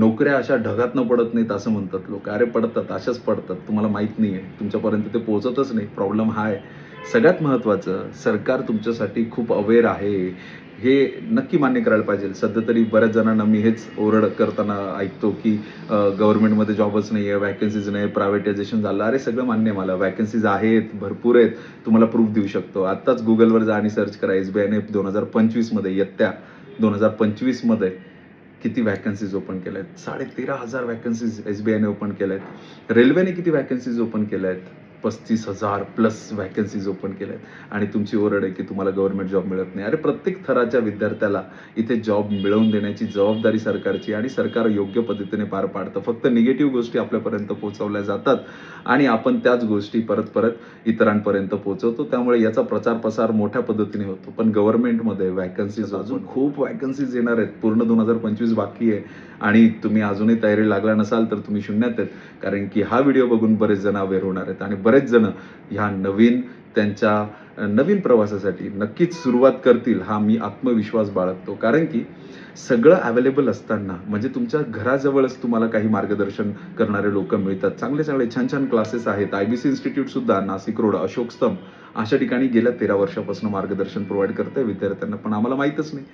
नोकऱ्या अशा ढगातनं पडत नाहीत असं म्हणतात लोक. अरे पडतात, अशाच पडतात. तुम्हाला माहीत नाहीये. तुमच्यापर्यंत ते पोहोचतच नाही. प्रॉब्लेम हा आहे. सगळ्यात महत्त्वाचं, सरकार तुमच्यासाठी खूप अवेअर आहे, हे नक्की मान्य करायला पाहिजे. सध्या तरी बऱ्याच जणांना मी हेच ओरड करताना ऐकतो, की गव्हर्नमेंटमध्ये जॉबच नाहीये, व्हॅकन्सीज नाही, प्रायव्हेटायझेशन झालं. अरे सगळं मान्य आहे मला. व्हॅकन्सीज आहेत, भरपूर आहेत. तुम्हाला प्रूफ देऊ शकतो. आत्ताच Googleवर जा आणि सर्च करा. एस-बी-आयने 2025 मध्ये इयत्ता 2025 मध्ये किती व्हॅकन्सीज ओपन केल्या आहेत. 13,500 व्हॅकन्सीज एस-बी-आयने ओपन केल्या आहेत. रेल्वेने किती व्हॅकन्सीज ओपन केल्या आहेत. 35,000 प्लस व्हॅकन्सीज ओपन केल्या आहेत. आणि तुमची ओरड आहे की तुम्हाला गव्हर्नमेंट जॉब मिळत नाही. अरे प्रत्येक थराच्या विद्यार्थ्याला इथे जॉब मिळवून देण्याची जबाबदारी सरकारची आणि सरकार योग्य पद्धतीने पार पाडतं. फक्त निगेटिव्ह गोष्टी आपल्यापर्यंत पोहोचवल्या जातात आणि आपण त्याच गोष्टी परत परत इतरांपर्यंत पोहोचवतो. त्यामुळे याचा प्रचार प्रसार मोठ्या पद्धतीने होतो. पण गव्हर्नमेंटमध्ये व्हॅकन्सीज अजून खूप व्हॅकन्सीज येणार आहेत. पूर्ण 2025 बाकी आहे आणि तुम्ही अजूनही तयारी लागला नसाल तर तुम्ही शून्यात आहेत. कारण की हा व्हिडिओ बघून बरेच जण अवेअर होणार आहेत आणि बरेच जण ह्या त्यांच्या नवीन प्रवासासाठी नक्कीच सुरुवात करतील, हा मी आत्मविश्वास बाळगतो. कारण की सगळं अवेलेबल असताना म्हणजे तुमच्या घराजवळच तुम्हाला काही मार्गदर्शन करणारे लोक मिळतात. चांगले चांगले छान छान क्लासेस आहेत. IBC इन्स्टिट्यूट सुद्धा नाशिक रोड, अशोक स्तंभ अशा ठिकाणी गेल्या 13 वर्षापासून मार्गदर्शन प्रोव्हाइड करतंय विद्यार्थ्यांना, पण आम्हाला माहीतच नाही.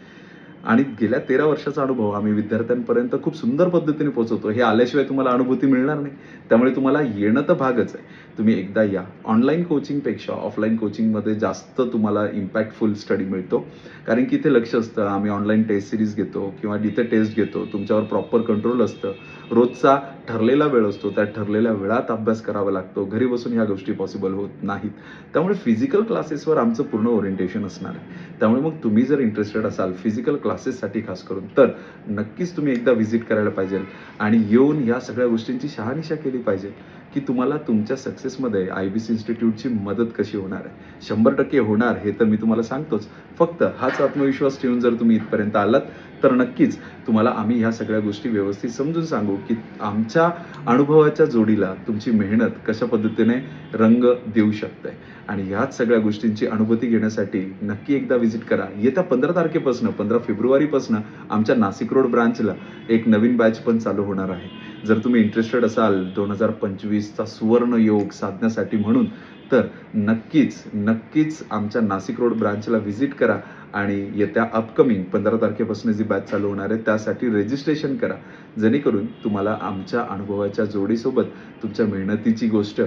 आणि गेल्या 13 वर्षाचा अनुभव आम्ही विद्यार्थ्यांपर्यंत खूप सुंदर पद्धतीने पोहोचवतो. हे आल्याशिवाय तुम्हाला अनुभूती मिळणार नाही. त्यामुळे तुम्हाला येणं तर भागच आहे. तुम्ही एकदा या. ऑनलाईन कोचिंगपेक्षा ऑफलाईन कोचिंगमध्ये जास्त तुम्हाला इम्पॅक्टफुल स्टडी मिळतो. कारण की इथे लक्ष असतं. आम्ही ऑनलाईन टेस्ट सिरीज घेतो किंवा जिथे टेस्ट घेतो तुमच्यावर प्रॉपर कंट्रोल असतं. रोजचा ठरलेला वेळ असतो. त्या ठरलेल्या वेळात अभ्यास करावा लागतो. घरी बसून ह्या गोष्टी पॉसिबल होत नाहीत. त्यामुळे फिजिकल क्लासेसवर आमचं पूर्ण ओरिएंटेशन असणार आहे. त्यामुळे मग तुम्ही जर इंटरेस्टेड असाल फिजिकल क्लासेससाठी खास करून, तर नक्कीच तुम्ही एकदा व्हिजिट करायला पाहिजे आणि येऊन ह्या सगळ्या गोष्टींची शहानिशा केली पाहिजे की तुम्हाला तुमच्या सक्सेसमध्ये IBC इन्स्टिट्यूटची मदत कशी होणार आहे. 100% होणार हे तर मी तुम्हाला सांगतोच. फक्त हाच आत्मविश्वास ठेवून जर तुम्ही इथपर्यंत आलात तर नक्कीच तुम्हाला आम्ही ह्या सगळ्या गोष्टी व्यवस्थित समजून सांगू की आमच्या अनुभवाच्या जोडीला तुमची मेहनत कशा पद्धतीने रंग देऊ शकते. आणि ह्याच सगळ्या गोष्टींची अनुभूती घेण्यासाठी नक्की एकदा व्हिजिट करा. येत्या 15 तारखेपासून 15 फेब्रुवारीपासून आमच्या नाशिक रोड ब्रांचला एक नवीन बॅच पण चालू होणार आहे. जर तुम्ही इंटरेस्टेड असाल 2025चा सुवर्ण योग साधण्यासाठी म्हणून, तर नक्कीच आमच्या नाशिक रोड ब्रांचला व्हिजिट करा आणि येत्या अपकमिंग 15 तारखेपासून जी बॅच चालू होणार आहे त्यासाठी रजिस्ट्रेशन करा. जेणेकरून तुम्हाला आमच्या अनुभवाच्या जोडीसोबत तुमच्या मेहनतीची गोष्ट